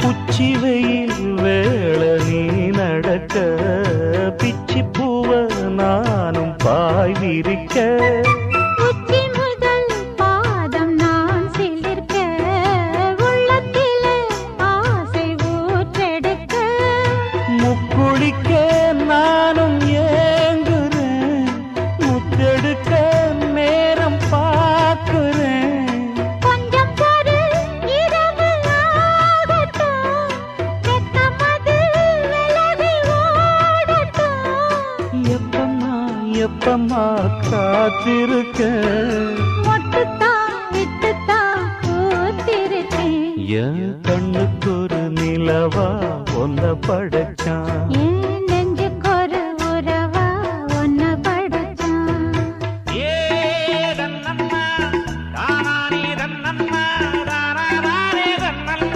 உச்சி வெயில் வேள நீ நடக்க பிச்சி பூவ நானும் பாய் விரிக்க உச்சி முதல் பாதம் நான் சிலிர்க்க உள்ளத்திலே ஆசை ஊற்றெடுக்க முக்குளிக்க நானும் ஏங்குறேன் முத்தெடுக்க நேரம் பார்க்கிறேன் கொஞ்சம் பொறு இரவு ஆகட்டும் வெக்கமது விலகி ஓடட்டும் எப்பம்மா காத்திருக்க மொட்டுத்தான் விட்டுத்தான் பூத்திருக்கேன் என் கண்ணுக்கு ஒரு நிலவா ஒன்ன படைச்சான் ஏன்